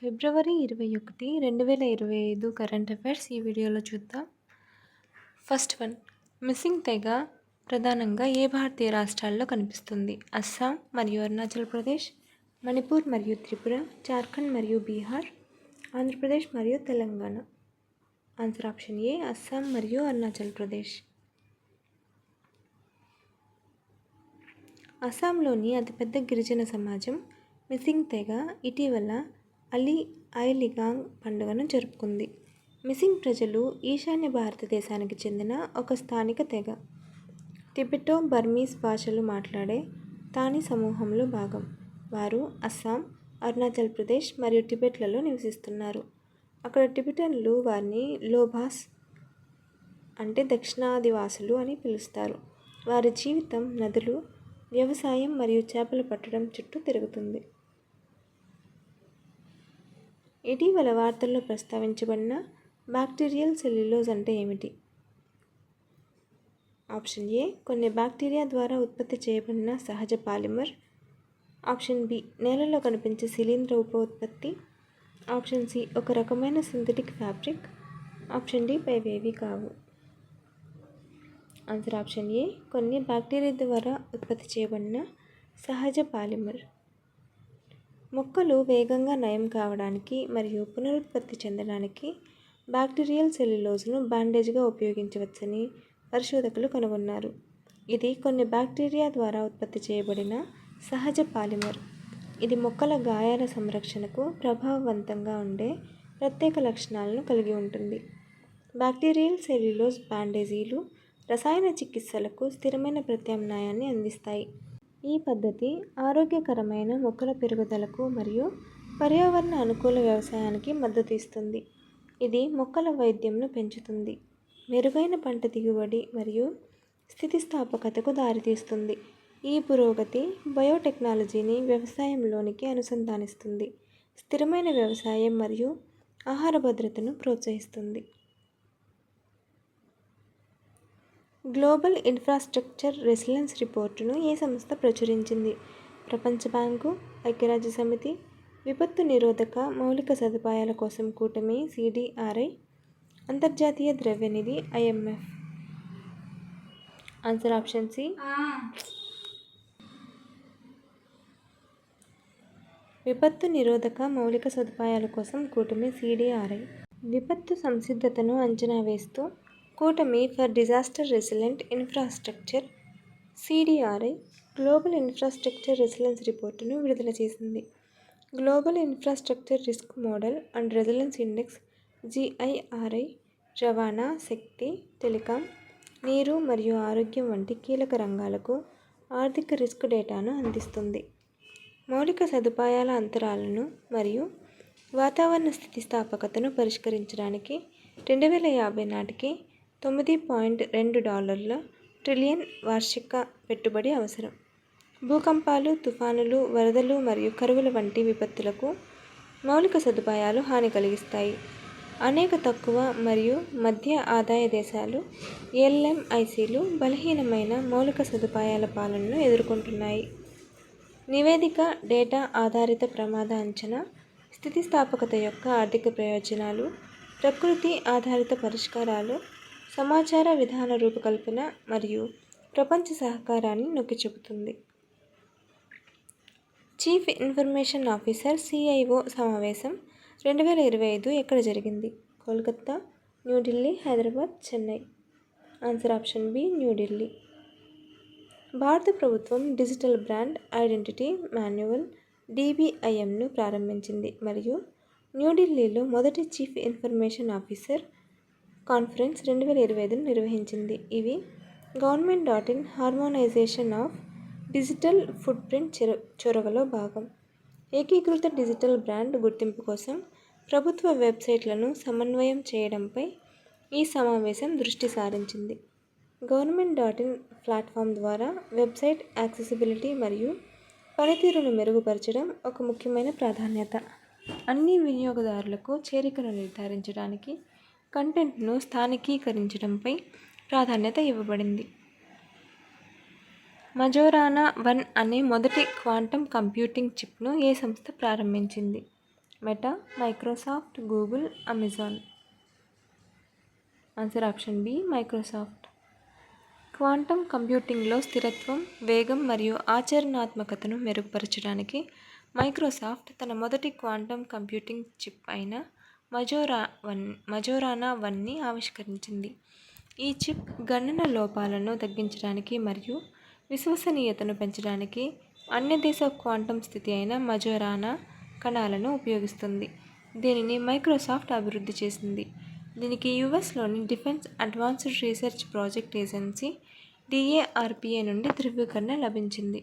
ఫిబ్రవరి 21, 2025 current affairs ఈ వీడియోలో చూద్దాం. ఫస్ట్ వన్, మిస్సింగ్ తెగ ప్రధానంగా ఏ భారతీయ రాష్ట్రాల్లో కనిపిస్తుంది? అస్సాం మరియు అరుణాచల్ ప్రదేశ్, మణిపూర్ మరియు త్రిపుర, జార్ఖండ్ మరియు బీహార్, ఆంధ్రప్రదేశ్ మరియు Telangana. Answer option A, Assam మరియు అరుణాచల్ ప్రదేశ్. అస్సాంలోని అతిపెద్ద గిరిజన సమాజం మిసింగ్ తెగ ఇటీవల అలీ ఐ లిగాంగ్ పండుగను జరుపుకుంది. మిసింగ్ ప్రజలు ఈశాన్య భారతదేశానికి చెందిన ఒక స్థానిక తెగ. టిబెటో బర్మీస్ భాషలు మాట్లాడే తాని సమూహంలో భాగం. వారు అస్సాం, అరుణాచల్ ప్రదేశ్ మరియు టిబెట్లలో నివసిస్తున్నారు. అక్కడ టిబెటన్లు వారిని లోబాస్ అంటే దక్షిణాదివాసులు అని పిలుస్తారు. వారి జీవితం నదులు, వ్యవసాయం మరియు చేపలు పట్టడం చుట్టూ తిరుగుతుంది. ఇటీవల వార్తల్లో ప్రస్తావించబడిన బ్యాక్టీరియల్ సెల్యులోజ్ అంటే ఏమిటి? ఆప్షన్ ఏ, కొన్ని బ్యాక్టీరియా ద్వారా ఉత్పత్తి చేయబడిన సహజ పాలిమర్. ఆప్షన్ బి, నేలలో కనిపించే శిలీంధ్ర ఉప ఉత్పత్తి. ఆప్షన్ సి, ఒక రకమైన సింథటిక్ ఫ్యాబ్రిక్. ఆప్షన్ డి, పైవేవీ కావు. ఆన్సర్ ఆప్షన్ ఏ, కొన్ని బ్యాక్టీరియా ద్వారా ఉత్పత్తి చేయబడిన సహజ పాలిమర్. మొక్కలు వేగంగా నయం కావడానికి మరియు పునరుత్పత్తి చెందడానికి బ్యాక్టీరియల్ సెల్యులోజ్ను బ్యాండేజ్గా ఉపయోగించవచ్చని పరిశోధకులు కనుగొన్నారు. ఇది కొన్ని బ్యాక్టీరియా ద్వారా ఉత్పత్తి చేయబడిన సహజ పాలిమర్. ఇది మొక్కల గాయాల సంరక్షణకు ప్రభావవంతంగా ఉండే ప్రత్యేక లక్షణాలను కలిగి ఉంటుంది. బ్యాక్టీరియల్ సెల్యులోజ్ బ్యాండేజీలు రసాయన చికిత్సలకు స్థిరమైన ప్రత్యామ్నాయాన్ని అందిస్తాయి. ఈ పద్ధతి ఆరోగ్యకరమైన మొక్కల పెరుగుదలకు మరియు పర్యావరణ అనుకూల వ్యవసాయానికి మద్దతు ఇస్తుంది. ఇది మొక్కల వైద్యంను పెంచుతుంది, మెరుగైన పంట దిగుబడి మరియు స్థితిస్థాపకతకు దారితీస్తుంది. ఈ పురోగతి బయోటెక్నాలజీని వ్యవసాయంలోనికి అనుసంధానిస్తుంది, స్థిరమైన వ్యవసాయం మరియు ఆహార భద్రతను ప్రోత్సహిస్తుంది. గ్లోబల్ ఇన్ఫ్రాస్ట్రక్చర్ రెసిలియన్స్ రిపోర్టును ఏ సంస్థ ప్రచురించింది? ప్రపంచ బ్యాంకు, ఐక్యరాజ్యసమితి, విపత్తు నిరోధక మౌలిక సదుపాయాల కోసం కూటమి సిడిఆర్ఐ, అంతర్జాతీయ ద్రవ్యనిధి ఐఎంఎఫ్. ఆన్సర్ ఆప్షన్ సి, విపత్తు నిరోధక మౌలిక సదుపాయాల కోసం కూటమి సిడిఆర్ఐ. విపత్తు సంసిద్ధతను అంచనా వేస్తూ కూటమి for disaster resilient infrastructure CDRI global infrastructure resilience రిపోర్టును విడుదల చేసింది. Global infrastructure risk model and resilience index GIRI రవాణా, శక్తి, టెలికాం, నీరు మరియు ఆరోగ్యం వంటి కీలక రంగాలకు ఆర్థిక రిస్క్ డేటాను అందిస్తుంది. మౌలిక సదుపాయాల అంతరాలను మరియు వాతావరణ స్థితిస్థాపకతను పరిష్కరించడానికి 2050 నాటికి $9.2 ట్రిలియన్ వార్షిక పెట్టుబడి అవసరం. భూకంపాలు, తుఫానులు, వరదలు మరియు కరువుల వంటి విపత్తులకు మౌలిక సదుపాయాలు హాని కలిగిస్తాయి. అనేక తక్కువ మరియు మధ్య ఆదాయ దేశాలు ఎల్ఎంఐసిలు బలహీనమైన మౌలిక సదుపాయాల పాలనను ఎదుర్కొంటున్నాయి. నివేదిక డేటా ఆధారిత ప్రమాద అంచనా, స్థితిస్థాపకత యొక్క ఆర్థిక ప్రయోజనాలు, ప్రకృతి ఆధారిత పరిష్కారాలు, సమాచార విధాన రూపకల్పన మరియు ప్రపంచ సహకారాన్ని నొక్కి చెబుతుంది. చీఫ్ ఇన్ఫర్మేషన్ ఆఫీసర్ సిఐఓ సమావేశం 2025 ఎక్కడ జరిగింది? Kolkata, New Delhi, Hyderabad, Chennai. Answer option B, New Delhi. భారత ప్రభుత్వం డిజిటల్ బ్రాండ్ ఐడెంటిటీ మాన్యువల్ డిబిఐఎంను ప్రారంభించింది మరియు న్యూఢిల్లీలో మొదటి చీఫ్ ఇన్ఫర్మేషన్ ఆఫీసర్ కాన్ఫరెన్స్ 2025ను నిర్వహించింది. ఇవి government harmonisation of digital footprint చొరవలో భాగం. ఏకీకృత డిజిటల్ బ్రాండ్ గుర్తింపు కోసం ప్రభుత్వ వెబ్సైట్లను సమన్వయం చేయడంపై ఈ సమావేశం దృష్టి సారించింది. గవర్నమెంట్ ప్లాట్ఫామ్ ద్వారా వెబ్సైట్ యాక్సెసిబిలిటీ మరియు పనితీరును మెరుగుపరచడం ఒక ముఖ్యమైన ప్రాధాన్యత. అన్ని వినియోగదారులకు చేరికను నిర్ధారించడానికి కంటెంట్ను స్థానికీకరించడంపై ప్రాధాన్యత ఇవ్వబడింది. మజోరానా 1 అనే మొదటి క్వాంటమ్ కంప్యూటింగ్ చిప్ను ఏ సంస్థ ప్రారంభించింది? Meta, Microsoft, Google, Amazon. Answer option B Microsoft. Quantum కంప్యూటింగ్లో స్థిరత్వం, వేగం మరియు ఆచరణాత్మకతను మెరుగుపరచడానికి మైక్రోసాఫ్ట్ తన మొదటి క్వాంటం కంప్యూటింగ్ చిప్ అయిన మజోరానా 1ని ఆవిష్కరించింది. ఈ చిప్ గణన లోపాలను తగ్గించడానికి మరియు విశ్వసనీయతను పెంచడానికి అన్యదేశ క్వాంటం స్థితి అయిన మజోరానా కణాలను ఉపయోగిస్తుంది. దీనిని మైక్రోసాఫ్ట్ అభివృద్ధి చేసింది. దీనికి యుఎస్లోని defense advanced research project agency DARPA నుండి ధృవీకరణ లభించింది.